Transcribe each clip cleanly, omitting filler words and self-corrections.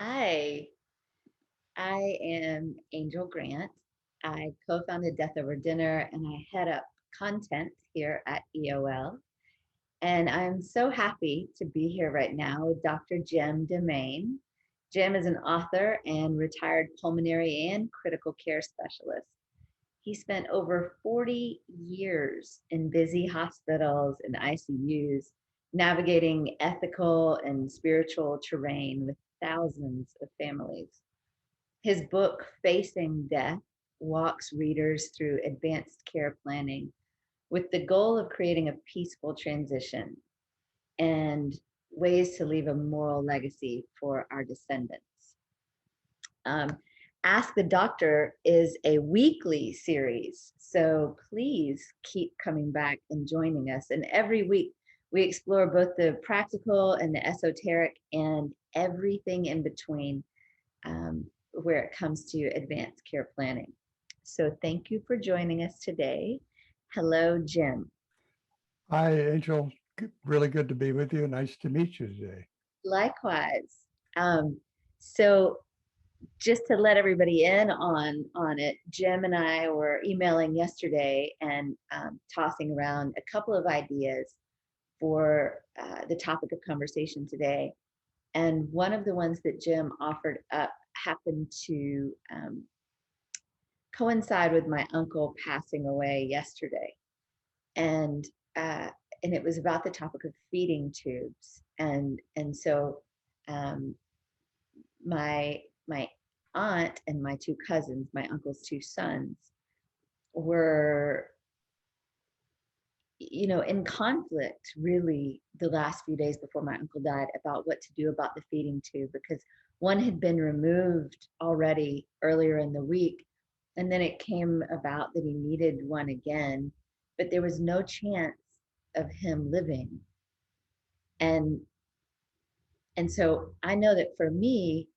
Hi, I am Angel Grant. I co founded Death Over Dinner and I head up content here at EOL. And I'm so happy to be here right now with Dr. Jim deMaine. Jim is an author and retired pulmonary and critical care specialist. He spent over 40 years in busy hospitals and ICUs, navigating ethical and spiritual terrain with thousands of families. His book, Facing Death, walks readers through advanced care planning with the goal of creating a peaceful transition and ways to leave a moral legacy for our descendants. Um, Ask the Doctor is a weekly series, so please keep coming back and joining us. And every week we explore both the practical and the esoteric and everything in between, where it comes to advanced care planning. So thank you for joining us today. Hello, Jim. Hi, Angel. Really good to be with you. Nice to meet you today. Likewise. Um, so just to let everybody in on it, Jim and I were emailing yesterday and tossing around a couple of ideas for the topic of conversation today. And one of the ones that Jim offered up happened to coincide with my uncle passing away yesterday, and uh, and it was about the topic of feeding tubes, and so um, my aunt and my two cousins, my uncle's two sons, were in conflict really the last few days before my uncle died about what to do about the feeding tube, because one had been removed already earlier in the week, and then it came about that he needed one again, but there was no chance of him living. And and so I know that for me,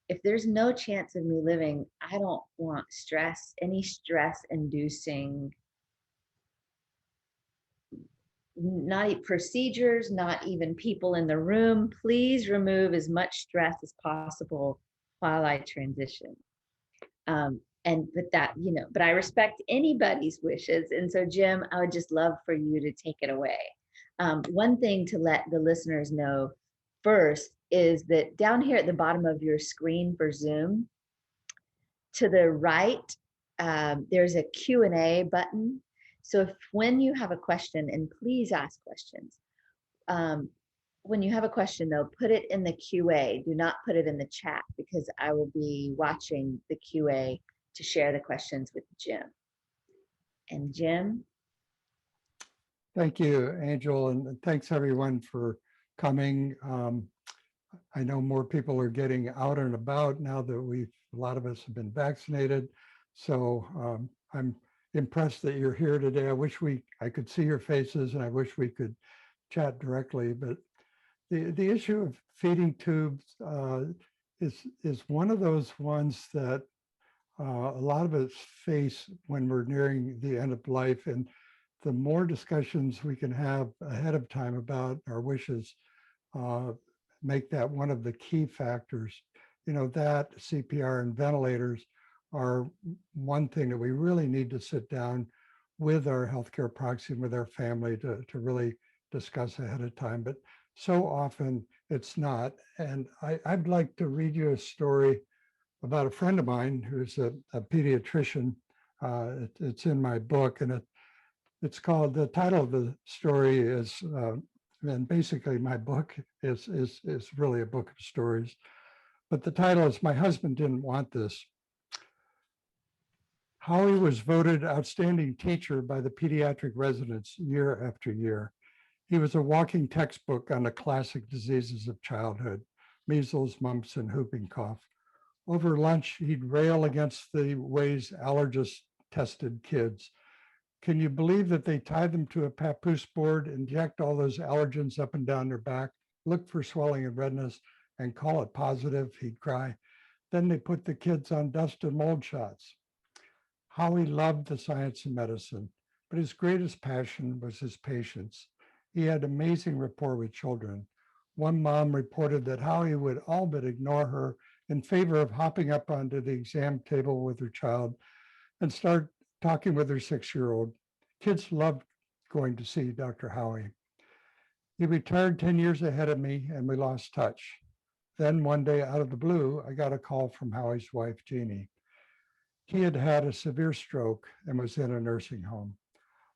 if there's no chance of me living, I don't want any stress inducing, not procedures, not even people in the room. Please remove as much stress as possible while I transition. And with that, but I respect anybody's wishes. And so, Jim, I would just love for you to take it away. One thing to let the listeners know first is that down here at the bottom of your screen for Zoom, to the right, there's a Q&A button. So when you have a question, and please ask questions, um, when you have a question, though, put it in the QA. Do not put it in the chat, because I will be watching the QA to share the questions with Jim. And Jim? Thank you, Angel, and thanks everyone for coming. I know more people are getting out and about now that a lot of us have been vaccinated. So I'm impressed that you're here today. I could see your faces, and I wish we could chat directly. But the issue of feeding tubes is one of those ones that a lot of us face when we're nearing the end of life. And the more discussions we can have ahead of time about our wishes, uh, make that one of the key factors. That CPR and ventilators are one thing that we really need to sit down with our healthcare proxy and with our family to really discuss ahead of time. But so often it's not. And I'd like to read you a story about a friend of mine who's a pediatrician. It's in my book, and it's called, the title of the story is, and basically my book is really a book of stories, but the title is My Husband Didn't Want This. Howie was voted outstanding teacher by the pediatric residents year after year. He was a walking textbook on the classic diseases of childhood: measles, mumps, and whooping cough. Over lunch, he'd rail against the ways allergists tested kids. Can you believe that they tie them to a papoose board, inject all those allergens up and down their back, look for swelling and redness, and call it positive? He'd cry. Then they put the kids on dust and mold shots. Howie loved the science and medicine, but his greatest passion was his patients. He had amazing rapport with children. One mom reported that Howie would all but ignore her in favor of hopping up onto the exam table with her child and start talking with her 6-year-old. Kids loved going to see Dr. Howie. He retired 10 years ahead of me and we lost touch. Then one day out of the blue, I got a call from Howie's wife, Jeannie. He had had a severe stroke and was in a nursing home.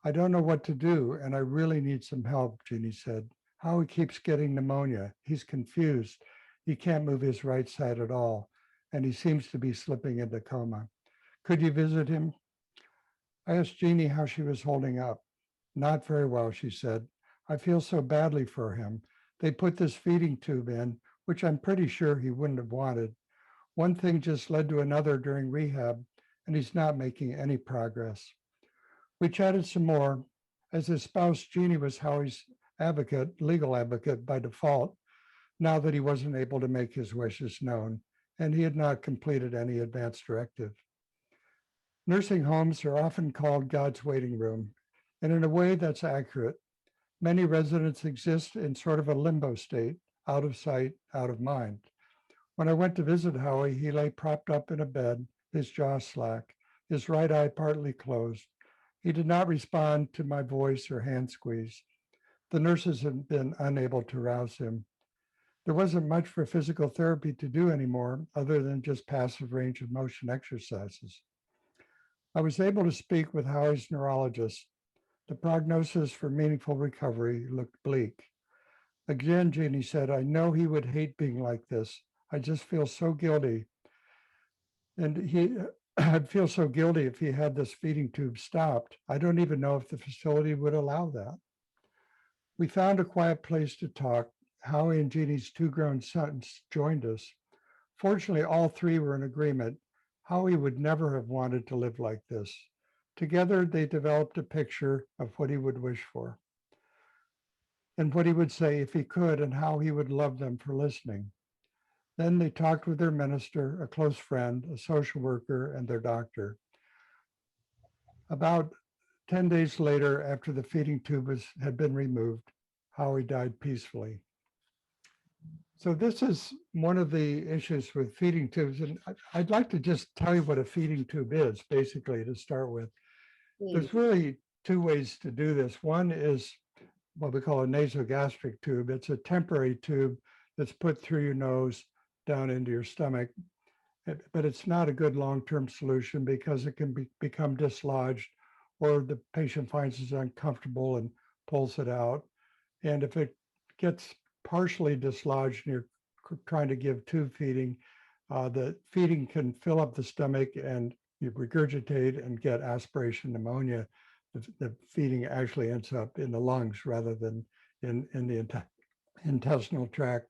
I don't know what to do and I really need some help, Jeannie said. Howie keeps getting pneumonia. He's confused. He can't move his right side at all, and he seems to be slipping into coma. Could you visit him? I asked Jeannie how she was holding up. Not very well, she said. I feel so badly for him. They put this feeding tube in, which I'm pretty sure he wouldn't have wanted. One thing just led to another during rehab, and he's not making any progress. We chatted some more. As his spouse, Jeannie was Howie's advocate, legal advocate by default, now that he wasn't able to make his wishes known, and he had not completed any advance directive. Nursing homes are often called God's waiting room, and in a way that's accurate. Many residents exist in sort of a limbo state, out of sight, out of mind. When I went to visit Howie, he lay propped up in a bed, his jaw slack, his right eye partly closed. He did not respond to my voice or hand squeeze. The nurses had been unable to rouse him. There wasn't much for physical therapy to do anymore other than just passive range of motion exercises. I was able to speak with Howie's neurologist. The prognosis for meaningful recovery looked bleak. Again, Jeannie said, I know he would hate being like this. I just feel so guilty. And I'd feel so guilty if he had this feeding tube stopped. I don't even know if the facility would allow that. We found a quiet place to talk. Howie and Jeannie's 2 grown sons joined us. Fortunately, all 3 were in agreement. Howie would never have wanted to live like this. Together, they developed a picture of what he would wish for and what he would say if he could and how he would love them for listening. Then they talked with their minister, a close friend, a social worker, and their doctor. About 10 days later, after the feeding tube had been removed, Howie died peacefully. So this is one of the issues with feeding tubes. And I'd like to just tell you what a feeding tube is, basically, to start with. There's really 2 ways to do this. One is what we call a nasogastric tube. It's a temporary tube that's put through your nose down into your stomach. But it's not a good long-term solution because it can become dislodged or the patient finds it uncomfortable and pulls it out. And if it gets partially dislodged and you're trying to give tube feeding, the feeding can fill up the stomach and you regurgitate and get aspiration pneumonia. The feeding actually ends up in the lungs rather than in the intestinal tract.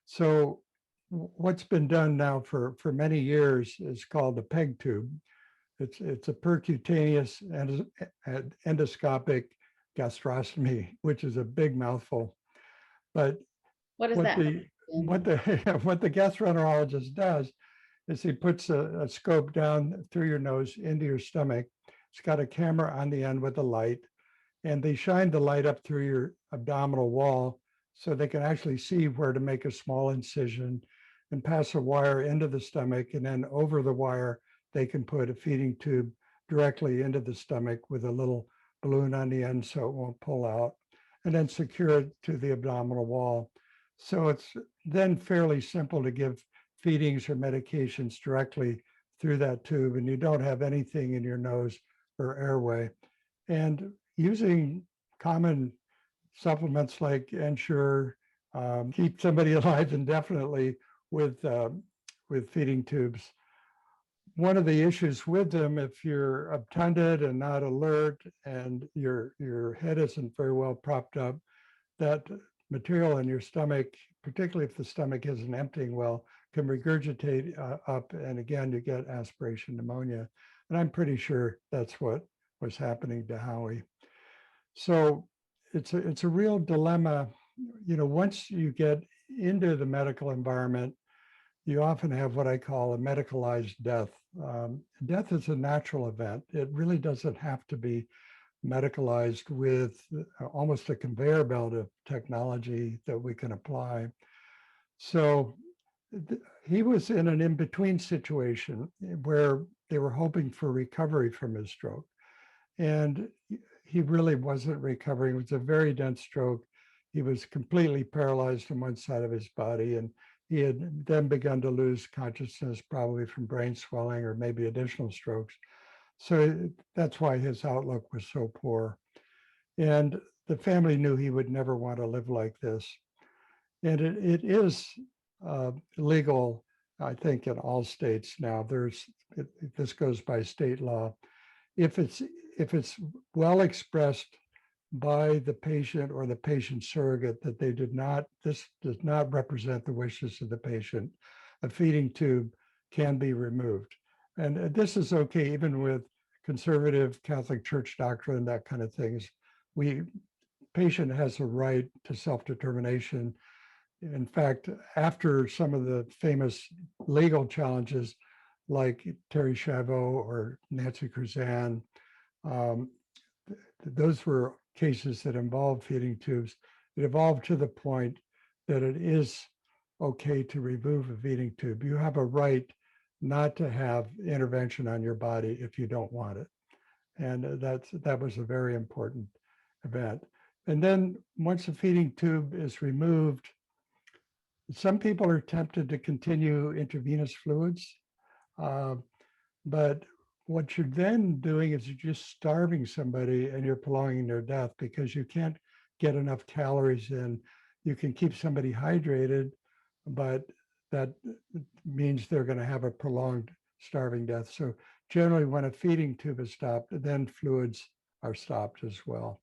So what's been done now for many years is called a PEG tube. It's a percutaneous endoscopic gastrostomy, which is a big mouthful. But What is what that? the gastroenterologist does is he puts a scope down through your nose into your stomach. It's got a camera on the end with a light, and they shine the light up through your abdominal wall so they can actually see where to make a small incision and pass a wire into the stomach, and then over the wire, they can put a feeding tube directly into the stomach with a little balloon on the end so it won't pull out, and then secure it to the abdominal wall. So it's then fairly simple to give feedings or medications directly through that tube, and you don't have anything in your nose or airway. And using common supplements like Ensure keep somebody alive indefinitely with feeding tubes. One of the issues with them, if you're obtunded and not alert and your head isn't very well propped up, that material in your stomach, particularly if the stomach isn't emptying well, can regurgitate up, and again, you get aspiration pneumonia. And I'm pretty sure that's what was happening to Howie. So it's a real dilemma. You know, once you get into the medical environment, you often have what I call a medicalized death. Death is a natural event. It really doesn't have to be medicalized with almost a conveyor belt of technology that we can apply. So he was in an in-between situation where they were hoping for recovery from his stroke. And he really wasn't recovering. It was a very dense stroke. He was completely paralyzed on one side of his body. And he had then begun to lose consciousness, probably from brain swelling or maybe additional strokes. So that's why his outlook was so poor. And the family knew he would never want to live like this. And it is legal, I think, in all states now. This goes by state law. If it's well expressed by the patient or the patient surrogate that this does not represent the wishes of the patient, a feeding tube can be removed. And this is okay even with conservative Catholic Church doctrine, that kind of things. Patient has a right to self-determination. In fact, after some of the famous legal challenges like Terry Chavot or Nancy Cruzan, those were cases that involved feeding tubes. It evolved to the point that it is okay to remove a feeding tube. You have a right not to have intervention on your body if you don't want it. And that was a very important event. And then once the feeding tube is removed, some people are tempted to continue intravenous fluids, but what you're then doing is you're just starving somebody and you're prolonging their death because you can't get enough calories in. You can keep somebody hydrated, but that means they're going to have a prolonged starving death. So generally when a feeding tube is stopped, then fluids are stopped as well.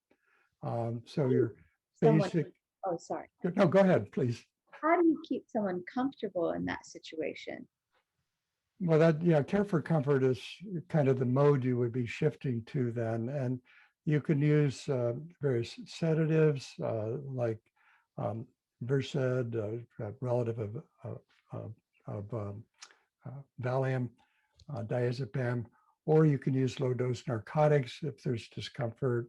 So your Someone, basic, oh, sorry. no, go ahead, please. How do you keep someone comfortable in that situation? Well, care for comfort is kind of the mode you would be shifting to then. And you can use various sedatives like Versed, a relative of Valium, diazepam, or you can use low dose narcotics if there's discomfort.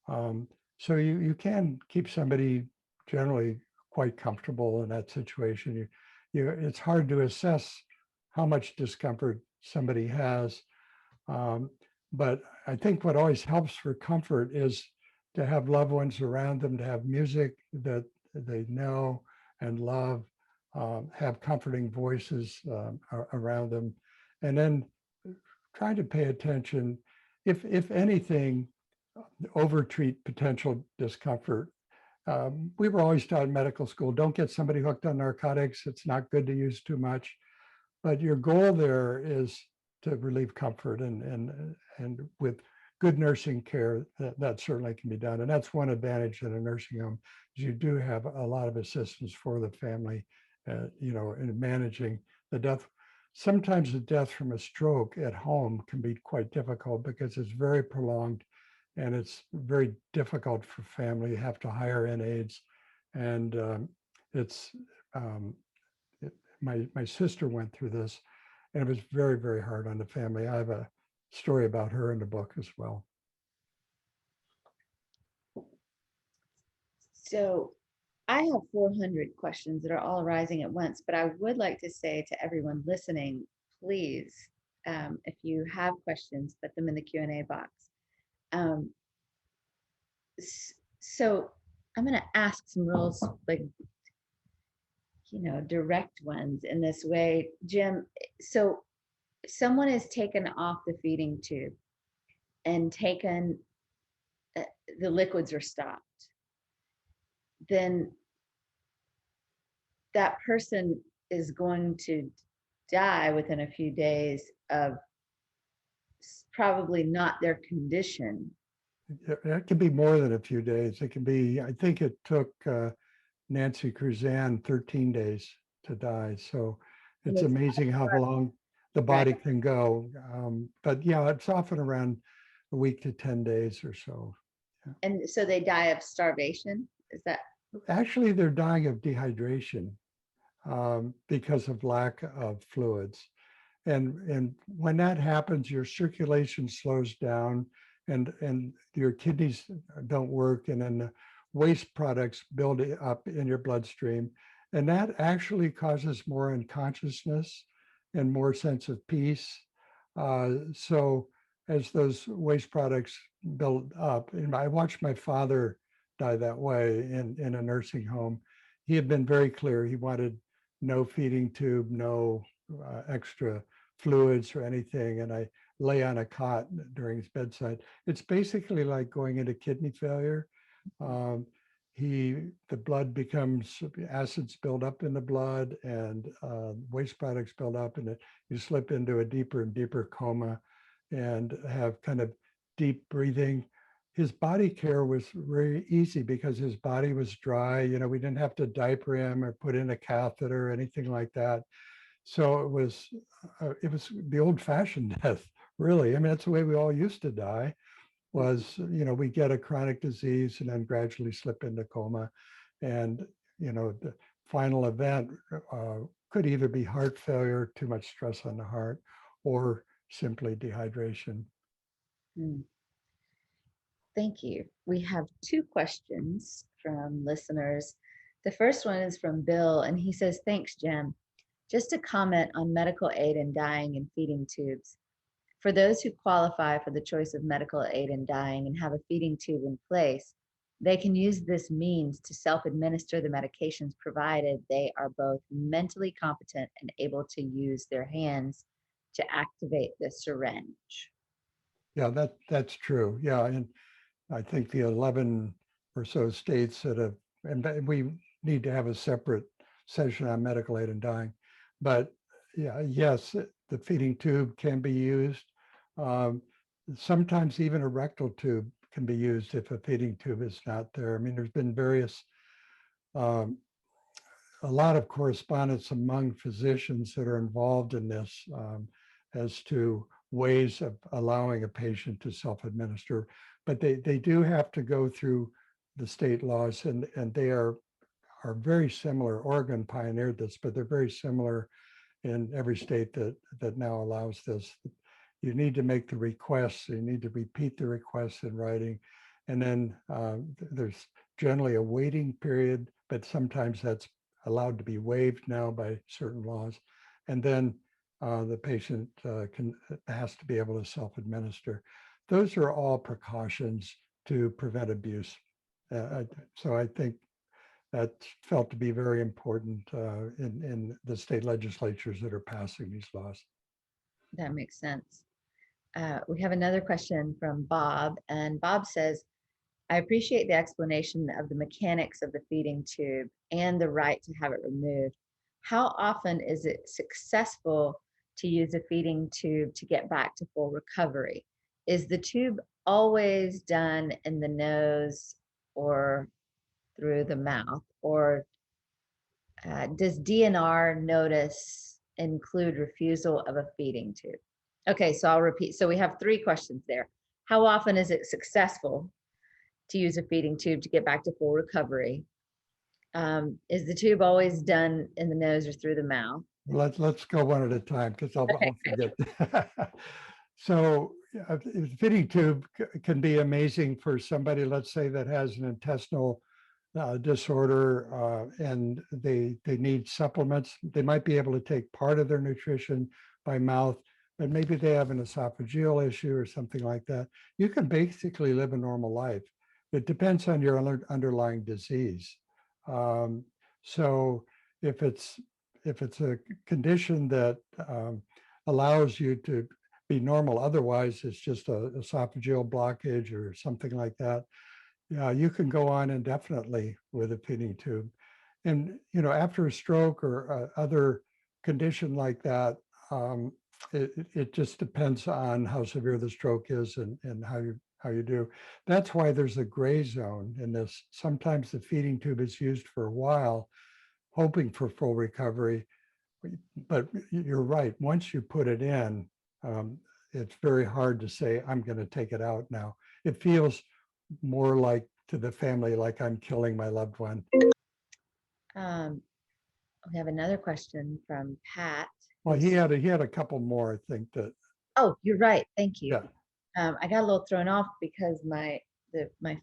So you can keep somebody generally quite comfortable in that situation. It's hard to assess how much discomfort somebody has. But I think what always helps for comfort is to have loved ones around them, to have music that they know and love, have comforting voices around them, and then try to pay attention, if anything, overtreat potential discomfort. We were always taught in medical school, don't get somebody hooked on narcotics. It's not good to use too much. But your goal there is to relieve comfort, and with good nursing care, that certainly can be done. And that's one advantage in a nursing home, is you do have a lot of assistance for the family, in managing the death. Sometimes the death from a stroke at home can be quite difficult because it's very prolonged and it's very difficult for family. You have to hire in aides, and my sister went through this, and it was very, very hard on the family. I have a story about her in the book as well. So I have 400 questions that are all arising at once, but I would like to say to everyone listening, please, if you have questions, put them in the Q&A box. So I'm going to ask some rules, like, direct ones in this way. Jim, so someone is taken off the feeding tube and the liquids are stopped, then that person is going to die within a few days of probably not their condition. It can be more than a few days. It can be, I think it took Nancy Cruzan 13 days to die. So it's amazing how long the body can go. But yeah, it's often around a week to 10 days or so. Yeah. And so they die of starvation? Is that? Actually, they're dying of dehydration because of lack of fluids. And when that happens, your circulation slows down and your kidneys don't work, and then the waste products build up in your bloodstream. And that actually causes more unconsciousness and more sense of peace. So as those waste products build up, and I watched my father die that way in a nursing home. He had been very clear. He wanted no feeding tube, no extra fluids or anything. And I lay on a cot during his bedside. It's basically like going into kidney failure. Um, the blood becomes, acids build up in the blood, and waste products build up, and you slip into a deeper and deeper coma and have kind of deep breathing. His body care was very easy because his body was dry. We didn't have to diaper him or put in a catheter or anything like that. So it was the old fashioned death, really. I mean, that's the way we all used to die. Was, we get a chronic disease and then gradually slip into coma. And, the final event could either be heart failure, too much stress on the heart, or simply dehydration. Mm. Thank you. We have two questions from listeners. The first one is from Bill, and he says, "Thanks, Jim. Just a comment on medical aid in dying and feeding tubes. For those who qualify for the choice of medical aid in dying and have a feeding tube in place, they can use this means to self-administer the medications provided they are both mentally competent and able to use their hands to activate the syringe." Yeah, that's true. Yeah, and I think the 11 or so states that have, and we need to have a separate session on medical aid in dying. But yeah, yes, the feeding tube can be used. Um, Sometimes even a rectal tube can be used if a feeding tube is not there. I mean, there's been um, a lot of correspondence among physicians that are involved in this, as to ways of allowing a patient to self-administer, but they do have to go through the state laws, and they are very similar. Oregon pioneered this, but they're very similar in every state that now allows this. You need to make the requests. You need to repeat the requests in writing, and then there's generally a waiting period, but sometimes that's allowed to be waived now by certain laws. And then the patient has to be able to self-administer. Those are all precautions to prevent abuse. So I think that's felt to be very important in the state legislatures that are passing these laws. That makes sense. We have another question from Bob, and Bob says, "I appreciate the explanation of the mechanics of the feeding tube and the right to have it removed. How often is it successful to use a feeding tube to get back to full recovery? Is the tube always done in the nose or through the mouth? Or does DNR notice include refusal of a feeding tube?" Okay, so I'll repeat. So we have three questions there. How often is it successful to use a feeding tube to get back to full recovery? Is the tube always done in the nose or through the mouth? Let's go one at a time because I'll Okay. forget. So the feeding tube can be amazing for somebody, let's say, that has an intestinal disorder, and they need supplements. They might be able to take part of their nutrition by mouth, but maybe they have an esophageal issue or something like that. You can basically live a normal life. It depends on your underlying disease. Um, so if it's a condition that allows you to be normal, otherwise it's just a esophageal blockage or something like that, yeah, you can go on indefinitely with a feeding tube. And, after a stroke or other condition like that, it just depends on how severe the stroke is and how you do. That's why there's a gray zone in this. Sometimes the feeding tube is used for a while, hoping for full recovery. But you're right. Once you put it in, it's very hard to say, I'm going to take it out now. It feels more like to the family, like I'm killing my loved one. Um, we have another question from Pat. Well, he had a couple more, I think that. Oh, you're right. Thank you. Yeah. I got a little thrown off because my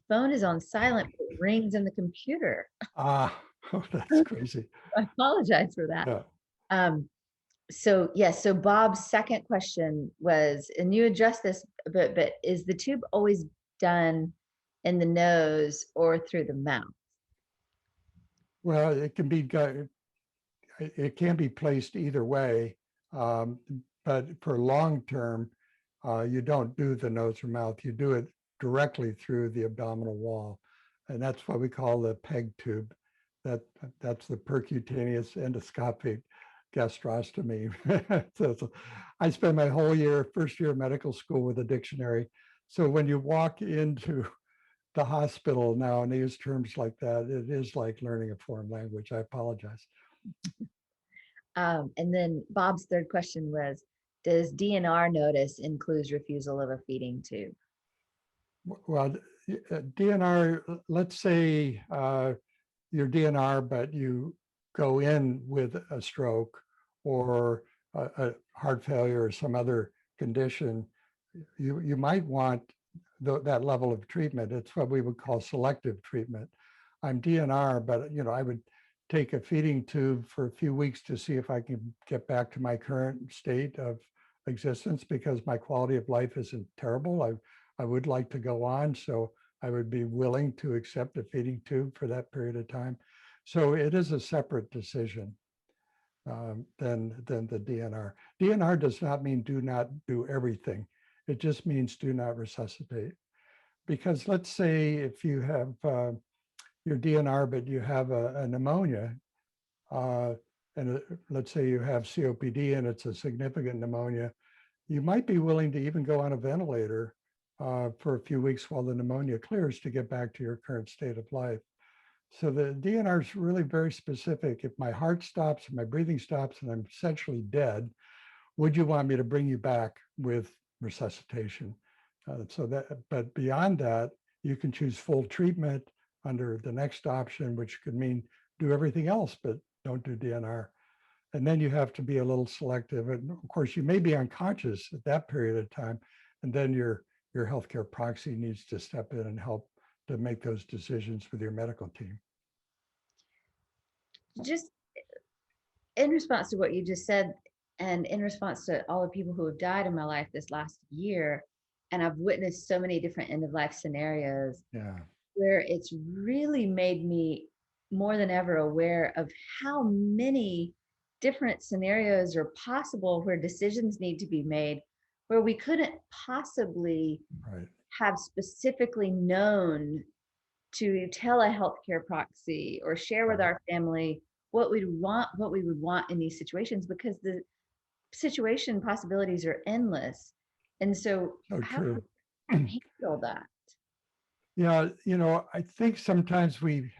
phone is on silent, but it rings in the computer. Ah, Oh, that's crazy. I apologize for that. Yeah. Um, so yes, so Bob's second question was, and you addressed this a bit, but is the tube always done in the nose or through the mouth? Well, it can be placed either way, um, but for long term, you don't do the nose or mouth. You do it directly through the abdominal wall, and that's what we call the PEG tube. That that's the percutaneous endoscopic gastrostomy. So I spent my whole first year of medical school with a dictionary. So when you walk into the hospital now and they use terms like that, it is like learning a foreign language. I apologize. And then Bob's third question was, does DNR notice includes refusal of a feeding tube? Well, DNR, let's say you're DNR, but you go in with a stroke or a heart failure or some other condition, you might want that level of treatment. It's what we would call selective treatment. I'm DNR, but I would take a feeding tube for a few weeks to see if I can get back to my current state of existence because my quality of life isn't terrible. I would like to go on, so I would be willing to accept a feeding tube for that period of time. So it is a separate decision than the DNR. DNR does not mean do not do everything. It just means do not resuscitate. Because let's say if you have your DNR, but you have a pneumonia, uh, and let's say you have COPD and it's a significant pneumonia, you might be willing to even go on a ventilator for a few weeks while the pneumonia clears to get back to your current state of life. So the DNR is really very specific. If my heart stops, my breathing stops, and I'm essentially dead, would you want me to bring you back with resuscitation? But beyond that, you can choose full treatment under the next option, which could mean do everything else, but don't do DNR. And then you have to be a little selective. And of course, you may be unconscious at that period of time. And then your healthcare proxy needs to step in and help to make those decisions with your medical team. Just in response to what you just said, and in response to all the people who have died in my life this last year, and I've witnessed so many different end of life scenarios Yeah. where it's really made me more than ever aware of how many different scenarios are possible where decisions need to be made where we couldn't possibly Right. have specifically known to tell a healthcare proxy or share with Right. our family what we would want in these situations, because the situation possibilities are endless. And so So how do true. we handle that? Yeah, I think sometimes we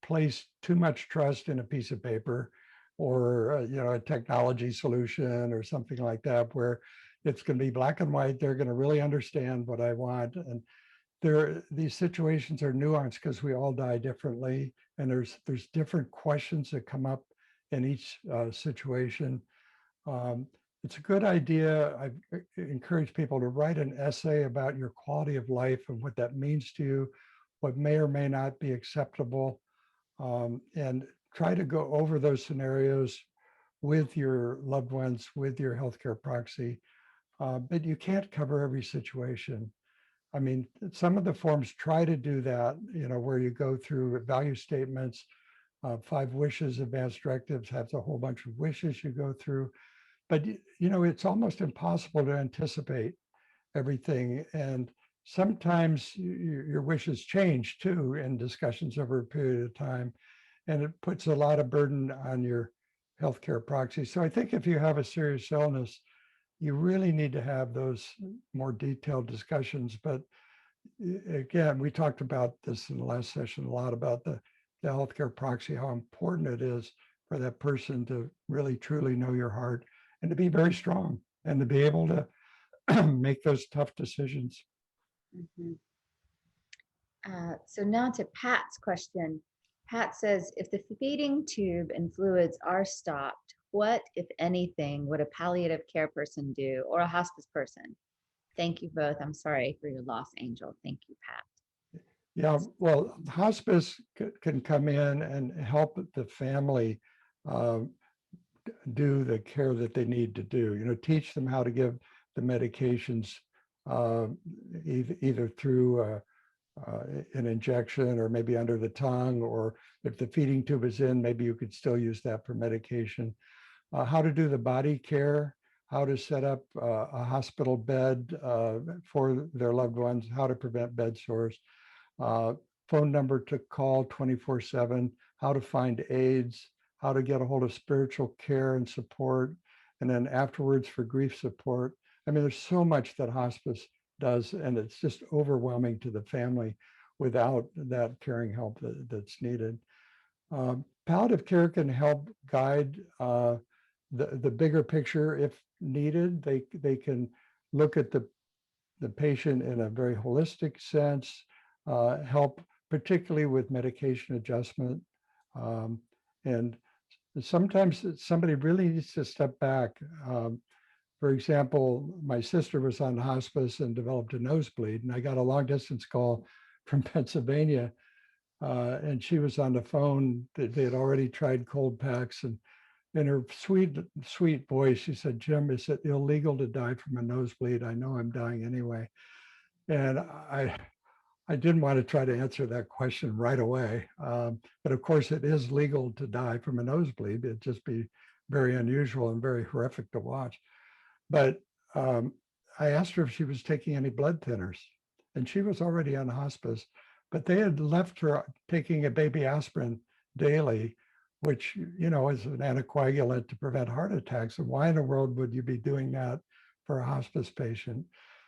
place too much trust in a piece of paper or a technology solution or something like that where it's going to be black and white. They're going to really understand what I want. And these situations are nuanced because we all die differently, and there's different questions that come up in each situation. Um, it's a good idea. I encourage people to write an essay about your quality of life and what that means to you, what may or may not be acceptable, and try to go over those scenarios with your loved ones, with your healthcare proxy. But you can't cover every situation. I mean, some of the forms try to do that, where you go through value statements, 5 wishes, advanced directives has a whole bunch of wishes you go through. But it's almost impossible to anticipate everything. And sometimes your wishes change too in discussions over a period of time. And it puts a lot of burden on your healthcare proxy. So I think if you have a serious illness, you really need to have those more detailed discussions. But again, we talked about this in the last session a lot about the healthcare proxy, how important it is for that person to really truly know your heart and to be very strong and to be able to make those tough decisions. Mhm. So now to Pat's question. Pat says, if the feeding tube and fluids are stopped, what, if anything, would a palliative care person do or a hospice person? Thank you both. I'm sorry for your loss, Angel. Thank you, Pat. Yeah, well, hospice can come in and help the family uh, do the care that they need to do. Teach them how to give the medications uh, either through an injection or maybe under the tongue, or if the feeding tube is in, maybe you could still use that for medication. How to do the body care, how to set up a hospital bed for their loved ones, how to prevent bed sores, uh, phone number to call 24/7, how to find aids, how to get a hold of spiritual care and support, and then afterwards for grief support. I mean, there's so much that hospice does, and it's just overwhelming to the family without that caring help that's needed. Palliative care can help guide the bigger picture if needed. They can look at the patient in a very holistic sense, help particularly with medication adjustment. Um, and sometimes somebody really needs to step back. For example, my sister was on hospice and developed a nosebleed, and I got a long distance call from Pennsylvania, and she was on the phone. They had already tried cold packs, and in her sweet, sweet voice, she said, "Jim, is it illegal to die from a nosebleed? I know I'm dying anyway." And I didn't want to try to answer that question right away. But of course, it is legal to die from a nosebleed. It'd just be very unusual and very horrific to watch. But I asked her if she was taking any blood thinners, and she was already on hospice, but they had left her taking a baby aspirin daily, which, is an anticoagulant to prevent heart attacks. And why in the world would you be doing that for a hospice patient?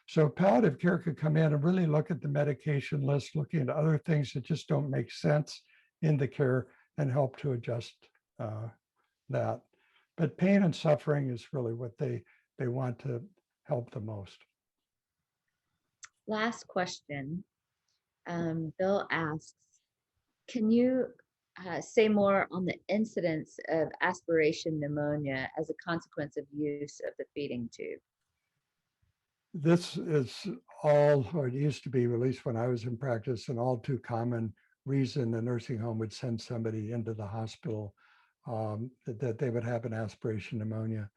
So palliative care could come in and really look at the medication list, looking at other things that just don't make sense in the care and help to adjust that. But pain and suffering is really what they want to help the most. Last question. Bill asks, can you say more on the incidence of aspiration pneumonia as a consequence of use of the feeding tube? This is all, or it used to be, at least when I was in practice, an all too common reason the nursing home would send somebody into the hospital, that they would have an aspiration pneumonia.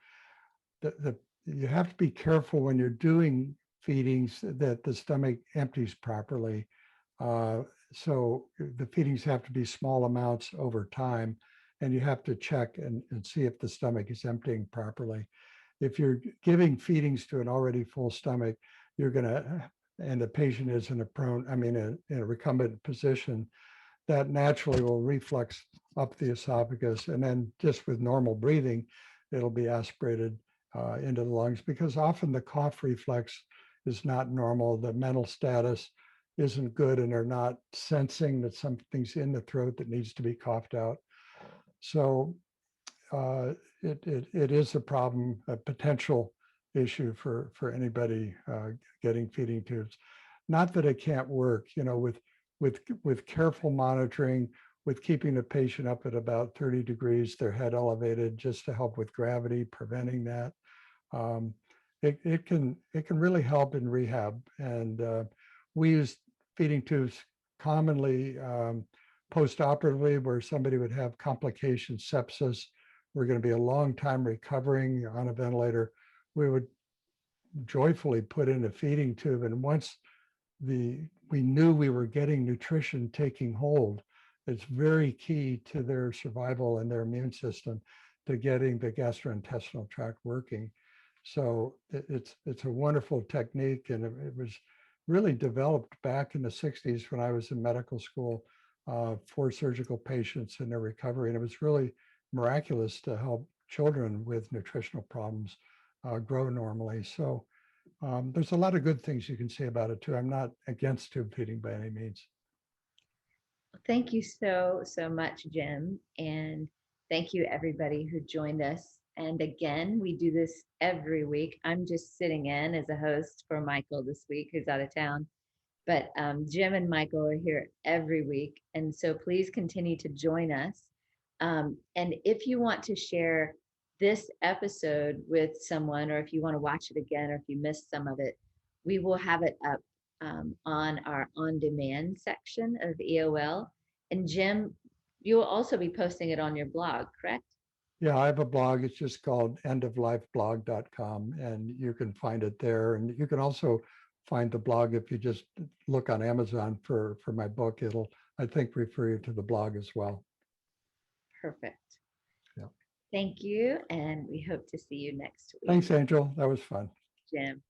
You have to be careful when you're doing feedings that the stomach empties properly. So the feedings have to be small amounts over time, and you have to check and see if the stomach is emptying properly. If you're giving feedings to an already full stomach, you're going to, and the patient is in a recumbent position, that naturally will reflux up the esophagus. And then just with normal breathing, it'll be aspirated into the lungs, because often the cough reflex is not normal. The mental status isn't good, and they're not sensing that something's in the throat that needs to be coughed out. So it is a problem, a potential issue for anybody getting feeding tubes. Not that it can't work, with careful monitoring, with keeping the patient up at about 30 degrees, their head elevated, just to help with gravity, preventing that. It can really help in rehab. And we use feeding tubes commonly post-operatively, where somebody would have complications, sepsis. We're going to be a long time recovering on a ventilator. We would joyfully put in a feeding tube, and once we knew we were getting nutrition taking hold, it's very key to their survival and their immune system, to getting the gastrointestinal tract working. So it's a wonderful technique, and it was really developed back in the 60s when I was in medical school for surgical patients and their recovery. And it was really miraculous to help children with nutritional problems grow normally. So there's a lot of good things you can say about it too. I'm not against tube feeding by any means. Thank you so much, Jim. And thank you, everybody who joined us. And again, we do this every week. I'm just sitting in as a host for Michael this week, who's out of town. But Jim and Michael are here every week. And so please continue to join us. And if you want to share this episode with someone, or if you want to watch it again, or if you missed some of it, we will have it up on our on-demand section of EOL. And Jim, you will also be posting it on your blog, correct? Yeah, I have a blog. It's just called endoflifeblog.com, and you can find it there. And you can also find the blog if you just look on Amazon for my book. It'll, I think, refer you to the blog as well. Perfect. Yeah. Thank you, and we hope to see you next week. Thanks, Angel. That was fun. Jim.